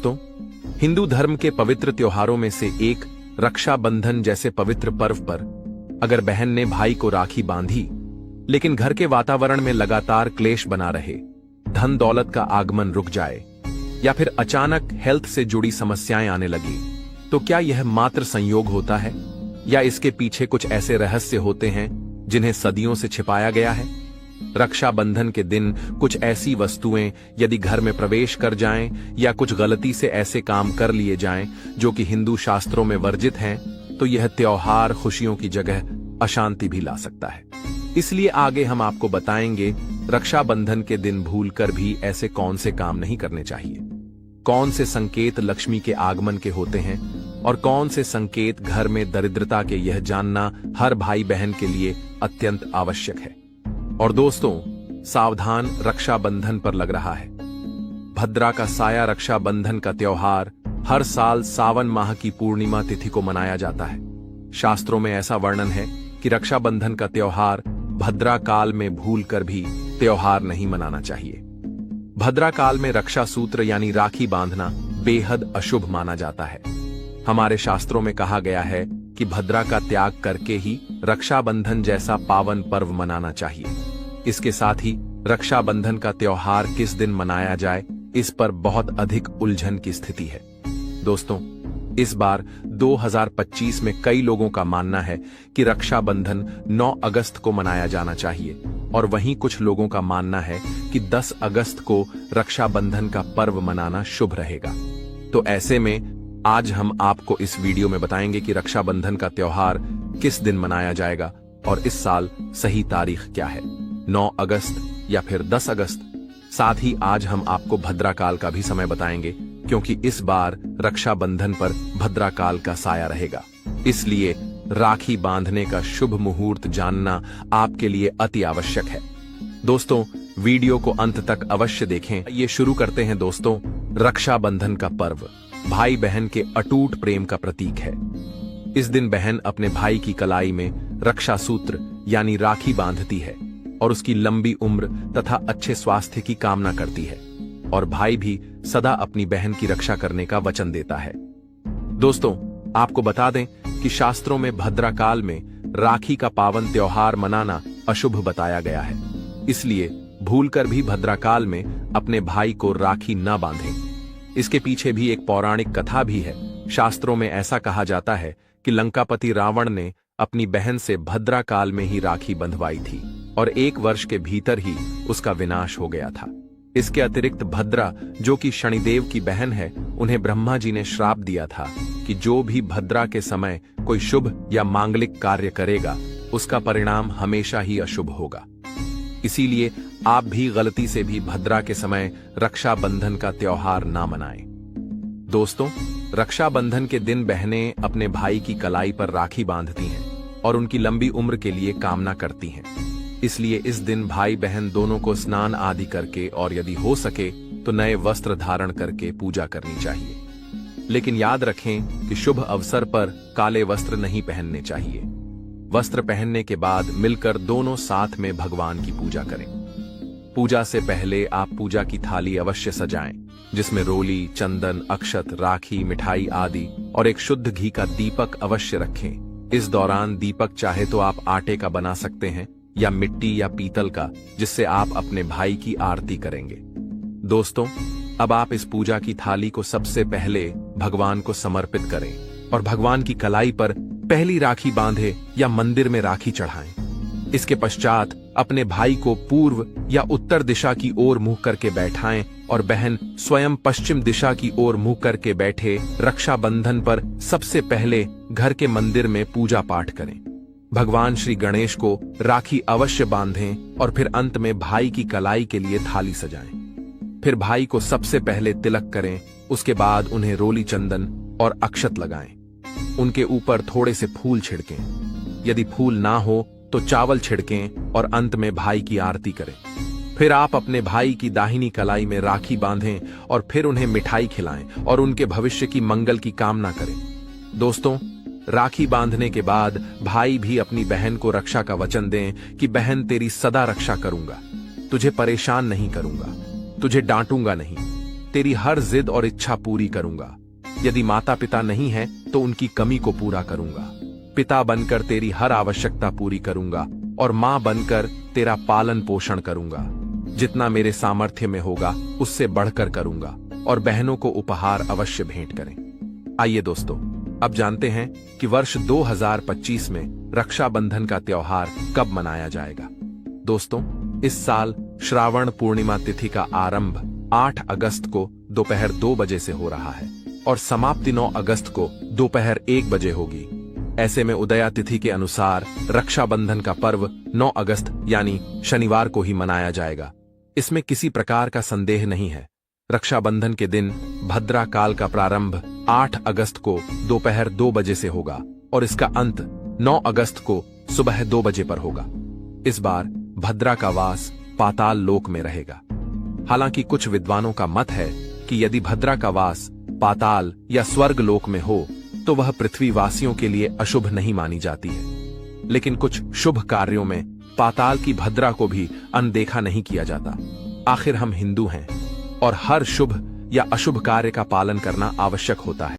दोस्तों, हिंदू धर्म के पवित्र त्योहारों में से एक रक्षाबंधन जैसे पवित्र पर्व पर अगर बहन ने भाई को राखी बांधी, लेकिन घर के वातावरण में लगातार क्लेश बना रहे, धन दौलत का आगमन रुक जाए या फिर अचानक हेल्थ से जुड़ी समस्याएं आने लगी, तो क्या यह मात्र संयोग होता है या इसके पीछे कुछ ऐसे रहस्य होते हैं जिन्हें सदियों से छिपाया गया है? रक्षाबंधन के दिन कुछ ऐसी वस्तुएं यदि घर में प्रवेश कर जाएं या कुछ गलती से ऐसे काम कर लिए जाएं जो कि हिंदू शास्त्रों में वर्जित हैं, तो यह त्योहार खुशियों की जगह अशांति भी ला सकता है। इसलिए आगे हम आपको बताएंगे रक्षाबंधन के दिन भूलकर भी ऐसे कौन से काम नहीं करने चाहिए, कौन से संकेत लक्ष्मी के आगमन के होते हैं और कौन से संकेत घर में दरिद्रता के, यह जानना हर भाई बहन के लिए अत्यंत आवश्यक है। और दोस्तों, सावधान, रक्षाबंधन पर लग रहा है भद्रा का साया। रक्षाबंधन का त्योहार हर साल सावन माह की पूर्णिमा तिथि को मनाया जाता है। शास्त्रों में ऐसा वर्णन है कि रक्षाबंधन का त्योहार भद्रा काल में भूलकर भी त्योहार नहीं मनाना चाहिए। भद्रा काल में रक्षा सूत्र यानी राखी बांधना बेहद अशुभ माना जाता है। हमारे शास्त्रों में कहा गया है कि भद्रा का त्याग करके ही रक्षाबंधन जैसा पावन पर्व मनाना चाहिए। इसके साथ ही रक्षाबंधन का त्योहार किस दिन मनाया जाए, इस पर बहुत अधिक उलझन की स्थिति है। दोस्तों, इस बार 2025 में कई लोगों का मानना है कि रक्षाबंधन 9 अगस्त को मनाया जाना चाहिए और वहीं कुछ लोगों का मानना है कि 10 अगस्त को रक्षाबंधन का पर्व मनाना शुभ रहेगा। तो ऐसे में आज हम आपको इस वीडियो में बताएंगे कि रक्षाबंधन का त्योहार किस दिन मनाया जाएगा और इस साल सही तारीख क्या है, 9 अगस्त या फिर 10 अगस्त। साथ ही आज हम आपको भद्रा काल का भी समय बताएंगे, क्योंकि इस बार रक्षाबंधन पर भद्रा काल का साया रहेगा। इसलिए राखी बांधने का शुभ मुहूर्त जानना आपके लिए अति आवश्यक है। दोस्तों, वीडियो को अंत तक अवश्य देखें। ये शुरू करते हैं। दोस्तों, रक्षाबंधन का पर्व भाई बहन के अटूट प्रेम का प्रतीक है। इस दिन बहन अपने भाई की कलाई में रक्षा सूत्र यानी राखी बांधती है और उसकी लंबी उम्र तथा अच्छे स्वास्थ्य की कामना करती है, और भाई भी सदा अपनी बहन की रक्षा करने का वचन देता है। दोस्तों, आपको बता दें कि शास्त्रों में भद्रा काल में राखी का पावन त्योहार मनाना अशुभ बताया गया है। इसलिए भूलकर भी भद्रा काल में अपने भाई को राखी न बांधें। इसके पीछे भी एक पौराणिक कथा भी है। शास्त्रों में ऐसा कहा जाता है कि लंकापति रावण ने अपनी बहन से भद्रा काल में ही राखी बंधवाई थी और 1 वर्ष के भीतर ही उसका विनाश हो गया था। इसके अतिरिक्त भद्रा, जो कि शनिदेव की बहन है, उन्हें ब्रह्मा जी ने श्राप दिया था कि जो भी भद्रा के समय कोई शुभ या मांगलिक कार्य करेगा, उसका परिणाम हमेशा ही अशुभ होगा। इसीलिए आप भी गलती से भी भद्रा के समय रक्षाबंधन का त्योहार ना मनाएं। दोस्तों, रक्षाबंधन के दिन बहनें अपने भाई की कलाई पर राखी बांधती हैं और उनकी लंबी उम्र के लिए कामना करती हैं। इसलिए इस दिन भाई बहन दोनों को स्नान आदि करके और यदि हो सके तो नए वस्त्र धारण करके पूजा करनी चाहिए। लेकिन याद रखें कि शुभ अवसर पर काले वस्त्र नहीं पहनने चाहिए। वस्त्र पहनने के बाद मिलकर दोनों साथ में भगवान की पूजा करें। पूजा से पहले आप पूजा की थाली अवश्य सजाएं, जिसमें रोली, चंदन, अक्षत, राखी, मिठाई आदि और एक शुद्ध घी का दीपक अवश्य रखें। इस दौरान दीपक चाहे तो आप आटे का बना सकते हैं या मिट्टी या पीतल का, जिससे आप अपने भाई की आरती करेंगे। दोस्तों, अब आप इस पूजा की थाली को सबसे पहले भगवान को समर्पित करें और भगवान की कलाई पर पहली राखी बांधे या मंदिर में राखी चढ़ाएं। इसके पश्चात अपने भाई को पूर्व या उत्तर दिशा की ओर मुंह करके बैठाएं और बहन स्वयं पश्चिम दिशा की ओर मुंह करके बैठे रक्षाबंधन पर सबसे पहले घर के मंदिर में पूजा पाठ करें। भगवान श्री गणेश को राखी अवश्य बांधें और फिर अंत में भाई की कलाई के लिए थाली सजाएं। फिर भाई को सबसे पहले तिलक करें, उसके बाद उन्हें रोली, चंदन और अक्षत लगाएं। उनके ऊपर थोड़े से फूल छिड़कें। यदि फूल ना हो तो चावल छिड़कें और अंत में भाई की आरती करें। फिर आप अपने भाई की दाहिनी कलाई में राखी बांधें और फिर उन्हें मिठाई खिलाएं और उनके भविष्य की मंगल की कामना करें। दोस्तों, राखी बांधने के बाद भाई भी अपनी बहन को रक्षा का वचन दें कि बहन तेरी सदा रक्षा करूंगा, तुझे परेशान नहीं करूंगा, तुझे डांटूंगा नहीं। तेरी हर जिद और इच्छा पूरी करूंगा। यदि माता पिता नहीं है तो उनकी कमी को पूरा करूंगा। पिता बनकर तेरी हर आवश्यकता पूरी करूंगा और मां बनकर तेरा पालन पोषण करूंगा। जितना मेरे सामर्थ्य में होगा उससे बढ़कर करूंगा और बहनों को उपहार अवश्य भेंट करें। आइए दोस्तों, अब जानते हैं कि वर्ष 2025 में रक्षाबंधन का त्योहार कब मनाया जाएगा। दोस्तों, इस साल श्रावण पूर्णिमा तिथि का आरंभ 8 अगस्त को दोपहर 2 बजे से हो रहा है और समाप्ति 9 अगस्त को दोपहर 1 बजे होगी। ऐसे में उदया तिथि के अनुसार रक्षाबंधन का पर्व 9 अगस्त यानी शनिवार को ही मनाया जाएगा। इसमें किसी प्रकार का संदेह नहीं है। रक्षाबंधन के दिन भद्रा काल का प्रारंभ 8 अगस्त को दोपहर 2 बजे से होगा और इसका अंत 9 अगस्त को सुबह 2 बजे पर होगा। इस बार भद्रा का वास पाताल लोक में रहेगा। हालांकि कुछ विद्वानों का मत है कि यदि भद्रा का वास पाताल या स्वर्ग लोक में हो तो वह पृथ्वीवासियों के लिए अशुभ नहीं मानी जाती है। लेकिन कुछ शुभ कार्यों में पाताल की भद्रा को भी अनदेखा नहीं किया जाता। आखिर हम हिंदू हैं और हर शुभ या अशुभ कार्य का पालन करना आवश्यक होता है।